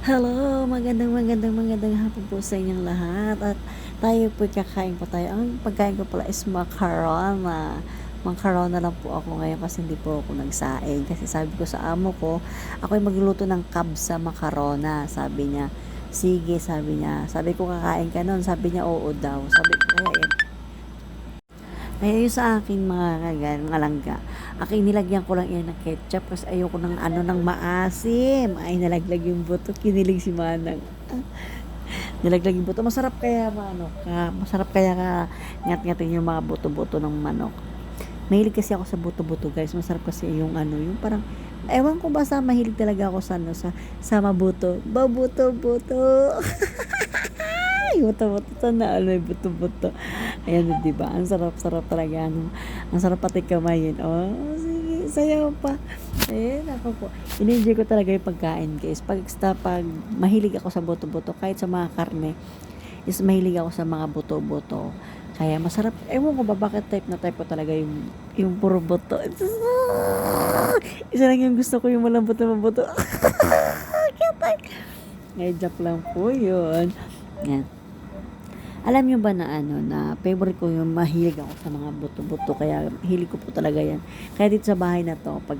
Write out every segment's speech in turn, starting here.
Hello, magandang hapon po sa inyong lahat. At tayo po kakain po tayo. Ang pagkain ko pala is macarona. Macarona lang po ako ngayon kasi hindi po ako nagsaing. Kasi sabi ko sa amo ko, ako ay magluluto ng kabsa macarona. Sabi niya, sige, sabi niya. Sabi ko, kakain ka nun. Sabi niya, oo daw. Sabi ko, kaya yan. Kaya yung sa akin mga langga, aking nilagyan ko lang yan ng ketchup kasi ayoko ng ng maasim. Ay, nalaglag yung buto. Kinilig si Manang. Nilaglag yung buto. Masarap kaya masarap kaya ka ngat-ngatin yung mga buto-buto ng manok. Mahilig kasi ako sa buto-buto, guys. Masarap kasi yung yung parang, ewan ko, basta mahilig talaga ako sa mabuto. Babuto-buto. Ay, buto-buto. Sana may buto-buto. Ayan, di ba? Ang sarap-sarap talaga. Ang sarap pati kamayin. Oh, sige, sayaw pa. Ayan, ako po. In-enjoy ko talaga yung pagkain, guys. Pag mahilig ako sa buto-buto, kahit sa mga karne, is mahilig ako sa mga buto-buto. Kaya masarap. Ewan ko ba bakit type na type ko talaga yung puro buto. Isa lang yung gusto ko, yung malambot na mabuto. Kaya type. Ngay, joke lang po yun. Yan. Alam niyo ba na favorite ko yung mahilig ako sa mga buto-buto, kaya hilig ko po talaga yan. Kaya dito sa bahay na to, pag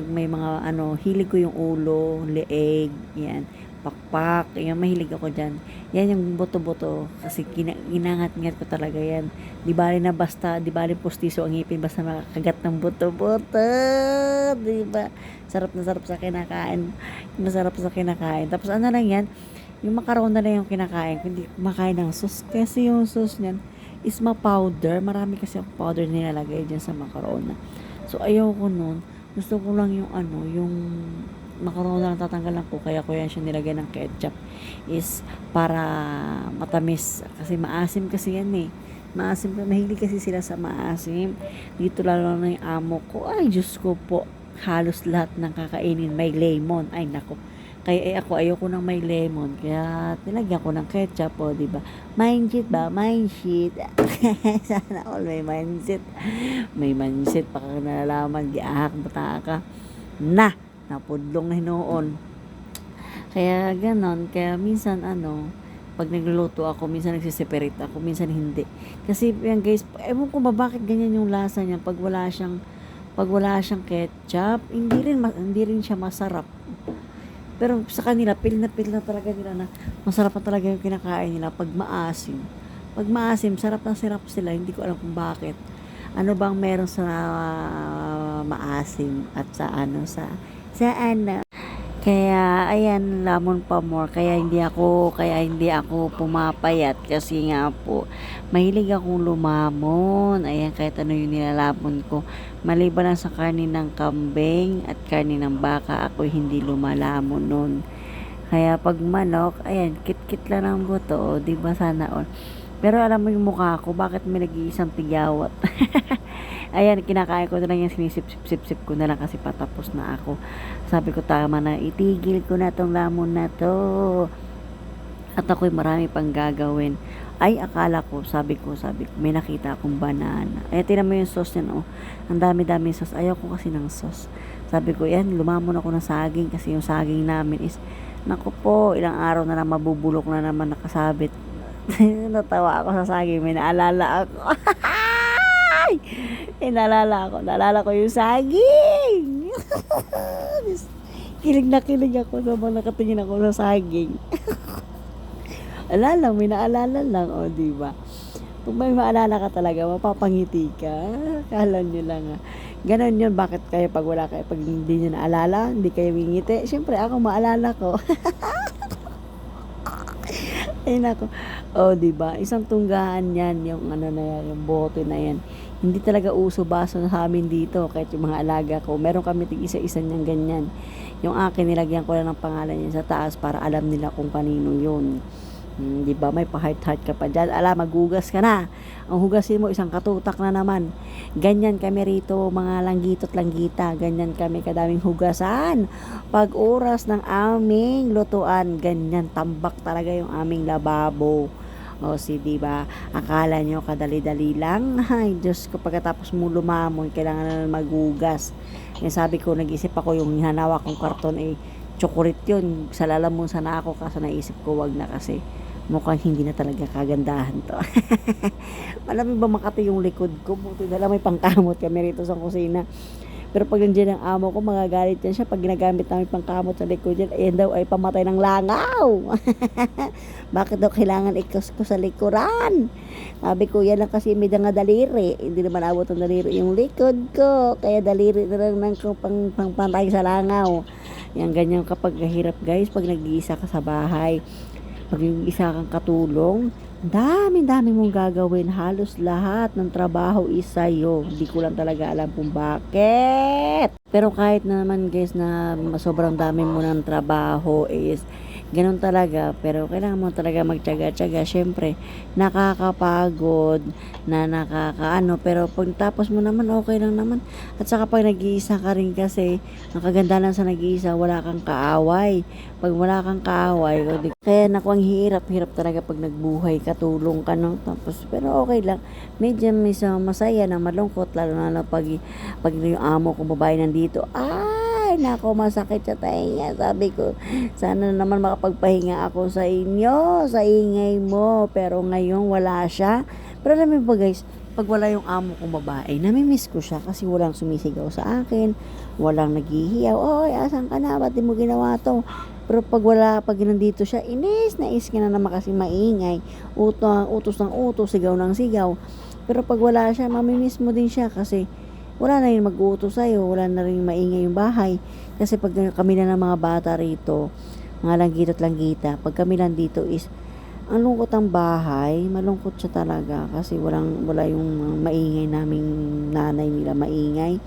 may mga hilig ko yung ulo, leeg, yan, pakpak, yan, mahilig ako dyan. Yan yung buto-buto, kasi ginangat-ngat ko talaga yan. Di bali postiso ang ngipin, basta makagat ng buto-buto, di ba? Sarap na sarap sa kinakain, masarap sa kinakain. Tapos lang yan, yung macarona na yung kinakain ko, hindi kumakain ng sauce. Kasi yung sauce niyan is ma-powder. Marami kasi ako powder nilalagay dyan sa macarona. So, ayoko nun. Gusto ko lang yung macarona lang tatanggalan ko. Kaya ko yan siya nilagay ng ketchup. Is para matamis. Kasi maasim kasi yan eh. Maasim. Mahilig kasi sila sa maasim. Dito lalo na yung amo ko. Ay, Diyos ko po. Halos lahat ng kakainin may lemon. Ay, nako. Kaya ako ayoko ng may lemon. Kaya nilagyan ko ng ketchup, o, di ba? Mindset ba? Mindset. Sana all may mindset. May mindset pa kang nalalaman. Giahak bata ka. Napudlong na hinoon. Kaya ganon. Kaya minsan pag nagluluto ako, minsan nagsiseparate ako, minsan hindi. Kasi yan, guys, ewan ko ba bakit ganyan yung lasa niya pag wala siyang ketchup, hindi rin siya masarap. Pero sa kanila, pil na talaga nila na masarap na talaga yung kinakain nila pag maasim. Pag maasim, sarap na sarap sila. Hindi ko alam kung bakit. Ano bang meron sa maasim at sa kaya ayan, lamon pa more. Kaya hindi ako pumapayat kasi nga po mahilig akong lumamon. Ayan, kahit ano yung nilalamon ko. Maliban lang sa karne ng kambing at karne ng baka, ako hindi lumalamon nun. Kaya pag manok, ayan, kit-kit lang ng buto, 'di ba, sana all. Pero alam mo yung mukha ko, bakit may nag-iisang tigyawat? Ayan, kinakain ko na lang yan, sinisip-sip ko na lang kasi patapos na ako. Sabi ko, tama na, itigil ko na tong lamon na to. At ako'y marami pang gagawin. Ay, akala ko, sabi ko, may nakita akong banana. Ay, tinan mo yung sauce yan, oh. Ang dami-dami sauce. Ayaw ko kasi ng sauce. Sabi ko, yan, lumamon ako ng saging kasi yung saging namin is, naku po, ilang araw na lang mabubulok na naman nakasabit. Natawa ako sa saging, may naalala ako. Naalala ko yung saging. Kilig na kilig ako sabang nakatingin ako sa saging. May naalala lang, o, di ba? Kung may maalala ka talaga, mapapangiti ka. Kala nyo lang, ganon yun. Bakit kayo pag hindi nyo naalala, hindi kayo ngingiti? Siyempre, ako maalala ko. Ay, nako. Oh, di ba? Isang tunggahan 'yan, yung na yan, yung bote na 'yan. Hindi talaga uso baso sa amin dito, kahit yung mga alaga ko. Meron kami tig-isa-isa niyang ganyan. Yung akin, nilagyan ko lang ng pangalan niya sa taas para alam nila kung kanino 'yun. Di ba, may pa-heart ka pa dyan. Magugas ka na. Ang hugasin mo, isang katutak na naman. Ganyan kami rito, mga langgito't langgita. Ganyan kami kadaming hugasan. Pag oras ng aming lutuan, ganyan, tambak talaga yung aming lababo. O, di ba? Akala nyo kadali-dali lang? Ay, Diyos ko, pagkatapos mo lumamon, kailangan na magugas. Sabi ko, nag-isip ako yung hinawa kong karton, chocolate yun. Sa lalamon sana ako, kaso naisip ko wag na kasi mukhang hindi na talaga kagandahan to. Malamig ba Makati yung likod ko? Buti na lang may pangkamot kami rito sa kusina. Pero pag nandiyan ang amo ko, magagalit yan siya. Pag ginagamit namin pangkamot sa likod yan, ayan daw ay pamatay ng langaw. Bakit daw kailangan ikos ko sa likuran? Sabi ko, yan lang kasi may nga daliri. Hindi naman abot ang daliri yung likod ko. Kaya daliri na lang ng pangpantay sa langaw. Yan ganyan kapag kahirap guys, pag nag-iisa ka sa bahay. Pag isa kang katulong, dami mong gagawin. Halos lahat ng trabaho is sa'yo. Hindi ko lang talaga alam kung bakit. Pero kahit naman guys na sobrang dami mo ng trabaho is ganun talaga. Pero kailangan mo talaga magtyaga-tyaga. Siyempre, nakakapagod na nakakaano. Pero pag tapos mo naman, okay lang naman. At saka pag nag-iisa ka rin kasi, ang kaganda lang sa nag-iisa, wala kang kaaway. Pag wala kang kaaway, kaya naku, ang hirap talaga pag nagbuhay, katulong ka no? Tapos, pero okay lang. Medyo masaya na malungkot, lalo na pag yung amo ko babae nandito. Ay, nako, masakit sa tainga. Sabi ko, sana naman makapagpahinga ako sa inyo, sa ingay mo. Pero ngayon, wala siya. Pero alam mo ba guys, pag wala yung amo kong babae, namimiss ko siya kasi walang sumisigaw sa akin, walang naghihiyaw. Oy, asan ka na? Ba't di mo ginawa to? Pero pag nandito siya, nais ka na naman kasi maingay. Utos ng utos, sigaw ng sigaw. Pero pag wala siya, mamimiss mo din siya kasi wala na rin mag-uutos sa'yo, wala na rin maingay yung bahay. Kasi pag kami na ng mga bata rito, mga langgit at langgita, pag kami lang dito is, ang lungkot ang bahay, malungkot siya talaga kasi wala yung maingay naming nanay nila maingay.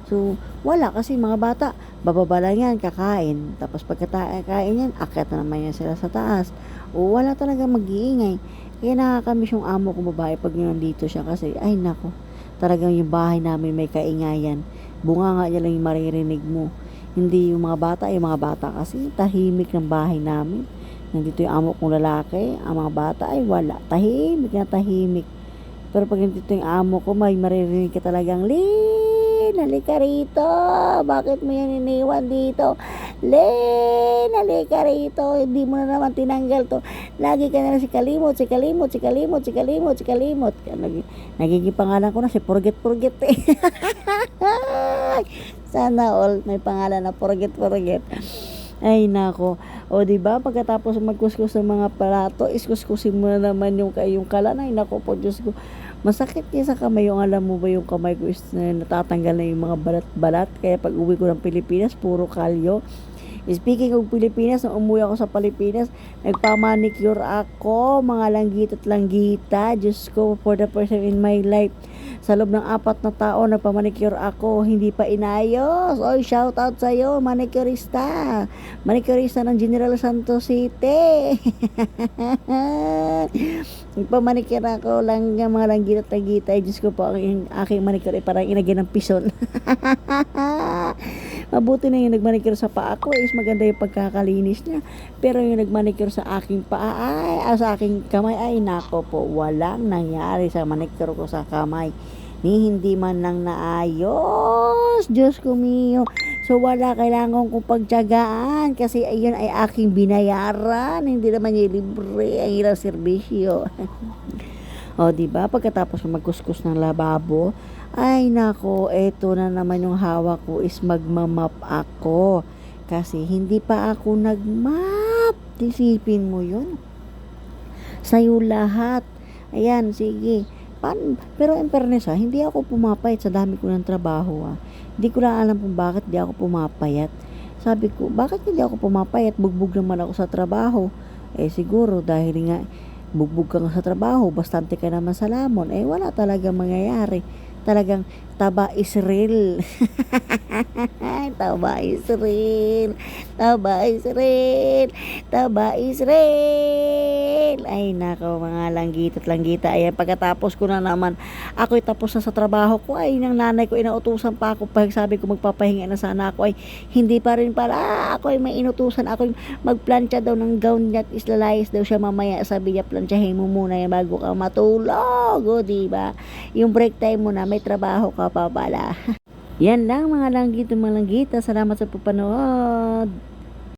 So, wala kasi mga bata, bababa lang yan, kakain. Tapos pagkakain yan, akyat na naman yan sila sa taas. O wala talaga mag-iingay. Kaya nakakamiss yung amo ko babae pag nandito siya kasi, ay nako, talagang yung bahay namin may kaingayan. Bunga nga niya lang yung maririnig mo. Hindi yung mga bata kasi tahimik ng bahay namin. Nandito yung amo kong lalaki, ang mga bata ay wala. Tahimik na tahimik. Pero pag nandito yung amo ko, may maririnig ka talagang, halika rito. Bakit mo yan iniwan dito? Halika rito. Hindi mo na naman tinanggal to. Lagi ka na lang si kalimot. Nagiging pangalan ko na si Forget eh. Sana all may pangalan na Forget. Ay nako. O di ba pagkatapos magkuskus ng mga plato, iskuskusin mo na naman yung kalan. Ay nako po, Diyos ko. Masakit niya sa kamay yung, alam mo ba yung kamay ko is natatanggal na yung mga balat-balat. Kaya pag uwi ko ng Pilipinas, puro kalyo. Speaking of Pilipinas, nung umuwi ako sa Pilipinas, nagpa-manicure ako, mga langgit at langgita. Diyos ko, for the first time in my life. Sa loob ng 4 na taon, nagpa-manicure ako, hindi pa inayos. Oy, shout out sa'yo, manicurista. Manicurista ng General Santos City. Nagpa-manicure ako, mga langgit at langgita. Diyos ko po, ang aking manicure ay parang inagyan ng pison. Mabuti na yung nagmanicure sa paa ko is maganda yung pagkakalinis niya. Pero yung nagmanicure sa aking paa sa aking kamay ay nako po, walang nangyari sa manicure ko sa kamay. Ni hindi man lang naayos. Diyos ko mio. So wala, kailangan kong pagtiyagaan kasi ayun ay aking binayaran. Hindi naman yung libre ang ilang serbisyo. O diba, pagkatapos magkuskus ng lababo, ay nako, eto na naman yung hawak ko is magmamap ako. Kasi hindi pa ako nagmap. Isipin mo yun. Sa'yo lahat. Ayan, sige. Pero in fairness hindi ako pumapayat sa dami ko ng trabaho Hindi ko lang alam kung bakit hindi ako pumapayat. Sabi ko, bakit hindi ako pumapayat? Bugbog naman ako sa trabaho. Siguro dahil nga bugbog ka sa trabaho, bastante ka naman sa lamon. Wala talaga mangyayari. Talagang taba is real. Taba is real. Ay nako, mga langgit at langgita. Ayan, pagkatapos ko na naman, ako'y tapos na sa trabaho ko. Ay, ng nanay ko, inautusan pa ako. Pag sabi ko magpapahinga na sana ako, ay hindi pa rin pala. Ako ay may inutusan. Ako magplantsa daw ng gown niya at islalayas daw siya mamaya. Sabi niya, plantsahin mo muna yan bago ka matulog. O, diba? Yung break time mo na, may trabaho ka pa pala. Yan lang mga langgit at mga langgita. Salamat sa pupanood.